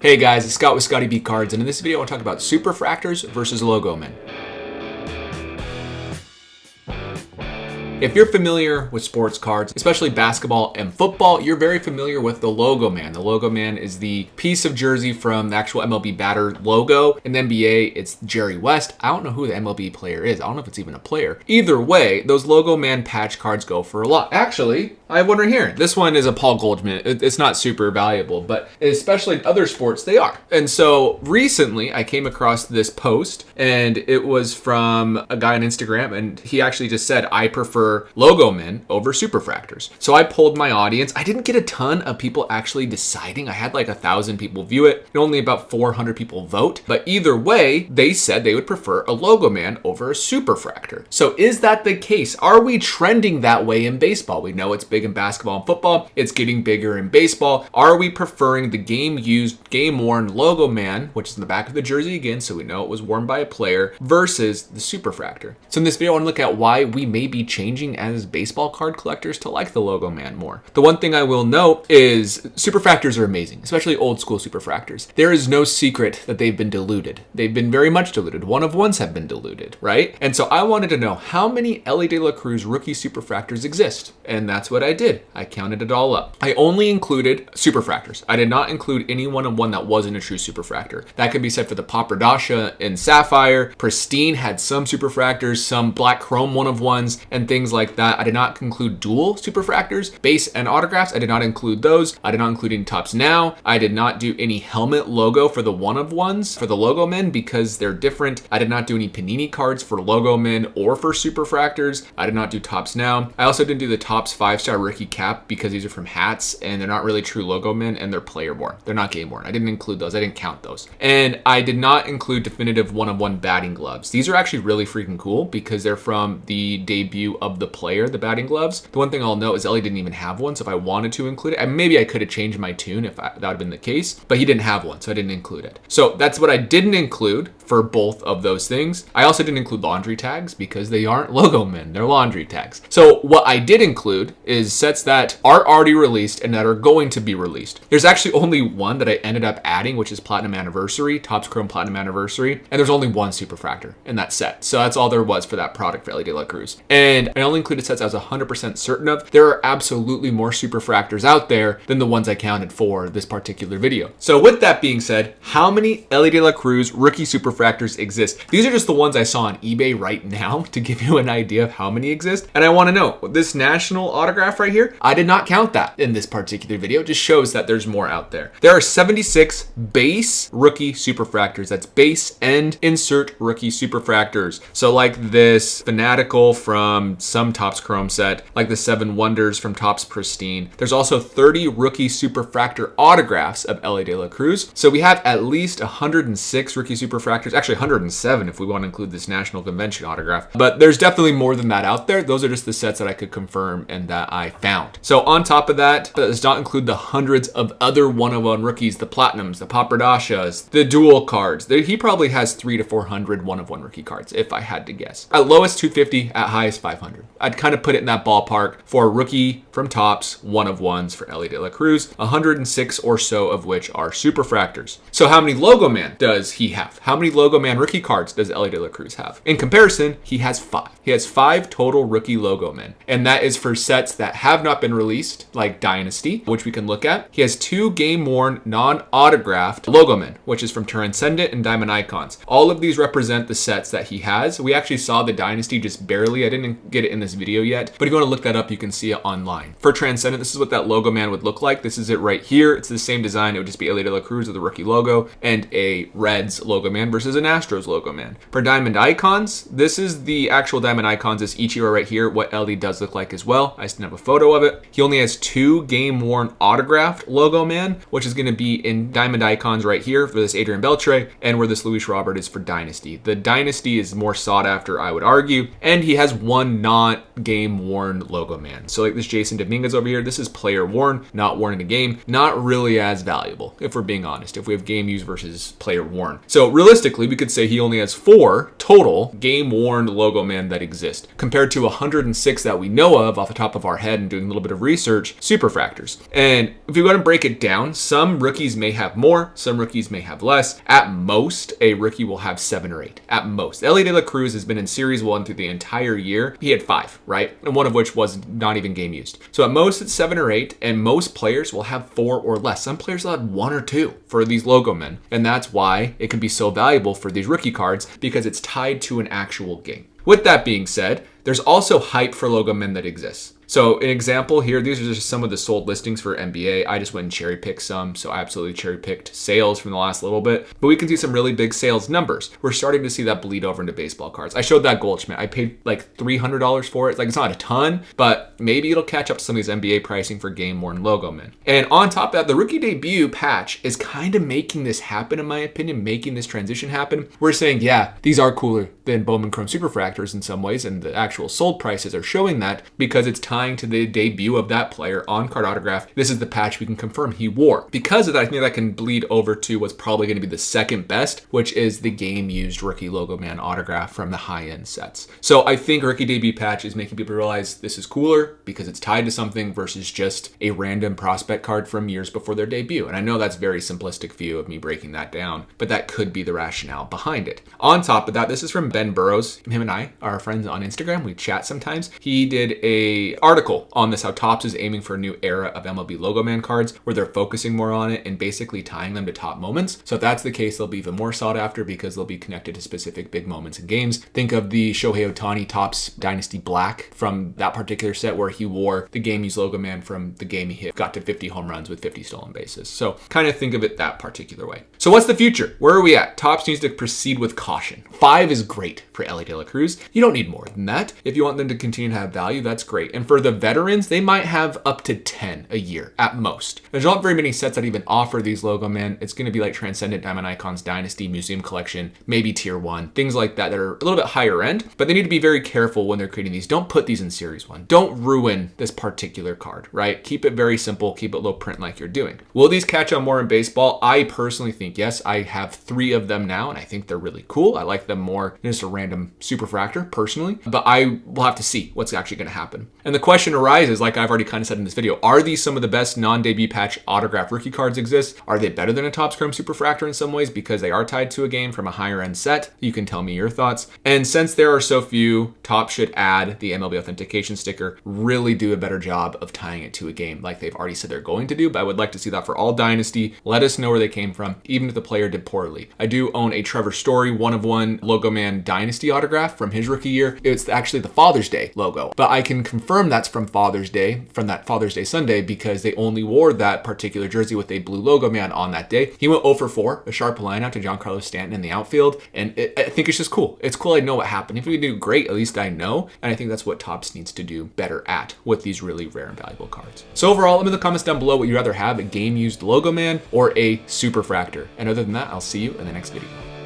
Hey guys, it's Scott with Scotty B Cards, and in this video I want to talk about Superfractors versus Logoman. If you're familiar with sports cards, especially basketball and football, you're very familiar with the Logoman. The Logoman is the piece of jersey from the actual MLB batter logo. In the NBA, it's Jerry West. I don't know who the MLB player is. I don't know if it's even a player. Either way, those Logoman patch cards go for a lot. Actually, I have one right here. This one is a Paul Goldschmidt. It's not super valuable, but especially in other sports, they are. And so recently, I came across this post, and it was from a guy on Instagram, and he actually just said, I prefer Logoman over Superfractors. So I polled my audience. I didn't get a ton of people actually deciding. I had like 1,000 people view it and only about 400 people vote. But either way, they said they would prefer a Logoman over a Superfractor. So is that the case? Are we trending that way in baseball? We know it's big in basketball and football. It's getting bigger in baseball. Are we preferring the game-used, game-worn Logoman, which is in the back of the jersey again, so we know it was worn by a player, versus the Superfractor? So in this video, I want to look at why we may be changing as baseball card collectors to like the Logoman more. The one thing I will note is Superfractors are amazing, especially old school Superfractors. There is no secret that they've been diluted. They've been very much diluted. One of ones have been diluted, right? And so I wanted to know how many Elly Cruz rookie Superfractors exist. And that's what I did. I counted it all up. I only included Superfractors. I did not include any one-of-one that wasn't a true Superfractor. That could be said for the Paprascha and Sapphire. Pristine had some Superfractors, some black chrome one-of-ones, and things like that. I did not include dual Superfractors. Base and autographs, I did not include those. I did not include any Topps Now. I did not do any helmet logo for the one-of-ones for the Logomen because they're different. I did not do any Panini cards for Logomen or for Superfractors. I did not do Topps Now. I also didn't do the Topps 5-star rookie cap because these are from hats and they're not really true Logomen and they're player worn. They're not game worn. I didn't include those. I didn't count those. And I did not include definitive one-of-one batting gloves. These are actually really freaking cool because they're from the debut of the player, the batting gloves. The one thing I'll note is Elly didn't even have one, so if I wanted to include it, maybe I could have changed my tune if that would have been the case, but he didn't have one, so I didn't include it. So that's what I didn't include for both of those things. I also didn't include laundry tags because they aren't Logomen, they're laundry tags. So what I did include is sets that are already released and that are going to be released. There's actually only one that I ended up adding, which is Platinum Anniversary, Topps Chrome Platinum Anniversary, and there's only one Superfractor in that set. So that's all there was for that product for Elly Cruz. And I only included sets I was 100% certain of. There are absolutely more Superfractors out there than the ones I counted for this particular video. So with that being said, how many Elly Cruz rookie Superfractors exist? These are just the ones I saw on eBay right now to give you an idea of how many exist. And I want to know, this national autograph right here, I did not count that in this particular video. It just shows that there's more out there. There are 76 base rookie Superfractors. That's base and insert rookie Superfractors. So like this Fanatical from some Topps Chrome set, like the 7 Wonders from Topps Pristine. There's also 30 rookie Superfractor autographs of Elly Cruz. So we have at least 106 rookie Superfractors, actually 107 if we want to include this National Convention autograph. But there's definitely more than that out there. Those are just the sets that I could confirm and that I found. So on top of that, that does not include the hundreds of other one-of-one rookies, the Platinums, the Papraschas, the dual cards. He probably has 300 to 400 one-of-one rookie cards, if I had to guess. At lowest 250, at highest 500. I'd kind of put it in that ballpark for a rookie from Topps, one-of-ones for Elly Cruz, 106 or so of which are Superfractors. So how many Logoman does he have? How many Logoman rookie cards does Elly Cruz have? In comparison, he has 5. He has 5 total rookie Logomen, and that is for sets that have not been released, like Dynasty, which we can look at. He has 2 game-worn, non-autographed Logomen, which is from Transcendent and Diamond Icons. All of these represent the sets that he has. We actually saw the Dynasty just barely. I didn't get it in this video yet, but if you want to look that up, you can see it online. For Transcendent, this is what that Logoman would look like. This is it right here. It's the same design. It would just be Elly Cruz with the rookie logo and a Reds Logoman versus an Astros Logoman. For Diamond Icons, this is the actual Diamond Icons, this Ichiro right here, what Elly does look like as well. I just didn't have a photo of it. He only has 2 game-worn autographed Logoman, which is going to be in Diamond Icons right here for this Adrian Beltre and where this Luis Robert is for Dynasty. The Dynasty is more sought after, I would argue, and he has 1 not game-worn Logoman. So like this Jason Dominguez over here, this is player worn, not worn in a game, not really as valuable, if we're being honest, if we have game use versus player worn. So realistically, realistically, we could say he only has 4 total game-worn Logoman that exist, compared to 106 that we know of off the top of our head and doing a little bit of research, Superfractors. And if you go and break it down, some rookies may have more, some rookies may have less. At most, a rookie will have 7 or 8. At most. Elly de la Cruz has been in Series 1 through the entire year. He had 5, right? And one of which was not even game used. So at most, it's 7 or 8, and most players will have 4 or less. Some players will have 1 or 2 for these Logomen. And that's why it can be so valuable for these rookie cards, because it's tied to an actual game. With that being said, there's also hype for Logomen that exists. So an example here, these are just some of the sold listings for NBA. I just went and cherry picked some, so I absolutely cherry picked sales from the last little bit. But we can see some really big sales numbers. We're starting to see that bleed over into baseball cards. I showed that Goldschmidt. I paid like $300 for it. Like, it's not a ton, but maybe it'll catch up to some of these NBA pricing for game-worn Logomen. And on top of that, the rookie debut patch is kind of making this happen, in my opinion, making this transition happen. We're saying, yeah, these are cooler than Bowman Chrome Superfractors in some ways, and the actual sold prices are showing that because it's tying to the debut of that player on card autograph. This is the patch we can confirm he wore. Because of that, I think that can bleed over to what's probably going to be the second best, which is the game used rookie Logoman autograph from the high-end sets. So I think rookie debut patch is making people realize this is cooler because it's tied to something versus just a random prospect card from years before their debut. And I know that's a very simplistic view of me breaking that down, but that could be the rationale behind it. On top of that, this is from Ben Burrows. Him and I are friends on Instagram. We chat sometimes. He did a article on this, how Topps is aiming for a new era of MLB Logoman cards where they're focusing more on it and basically tying them to top moments. So if that's the case, they'll be even more sought after because they'll be connected to specific big moments in games. Think of the Shohei Ohtani Topps Dynasty Black from that particular set where he wore the game used Logoman from the game he hit, got to 50 home runs with 50 stolen bases. So kind of think of it that particular way. So what's the future? Where are we at? Topps needs to proceed with caution. 5 is great for Elly de la Cruz. You don't need more than that. If you want them to continue to have value, that's great. And for the veterans, they might have up to 10 a year at most. There's not very many sets that even offer these Logoman. It's going to be like Transcendent, Diamond Icons, Dynasty, Museum Collection, maybe Tier 1, things like that that are a little bit higher end, but they need to be very careful when they're creating these. Don't put these in Series 1. Don't ruin this particular card, right? Keep it very simple, keep it low print like you're doing. Will these catch on more in baseball? I personally think yes. I have 3 of them now, and I think they're really cool. I like them more than just a random Superfractor personally, but I will have to see what's actually going to happen. And the question arises, like I've already kind of said in this video, are these some of the best non-debut patch autograph rookie cards exist? Are they better than a Topps Chrome Superfractor in some ways because they are tied to a game from a higher end set? You can tell me your thoughts. And since there are so few, Topps should add the MLB authentication sticker, really do a better job of tying it to a game like they've already said they're going to do, but I would like to see that for all Dynasty. Let us know where they came from, even if the player did poorly. I do own a Trevor Story 1-of-1 Logoman Dynasty autograph from his rookie year. It's actually the Father's Day logo, but I can confirm that's from Father's Day, from that Father's Day Sunday, because they only wore that particular jersey with a blue Logoman on that day. He went 0 for 4, a sharp line out to Giancarlo Stanton in the outfield, and I think it's just cool. It's cool I know what happened. If we do great, at least I know, and I think that's what Topps needs to do better at with these really rare and valuable cards. So overall, let me in the comments down below what you'd rather have, a game-used Logoman or a Superfractor. And other than that, I'll see you in the next video.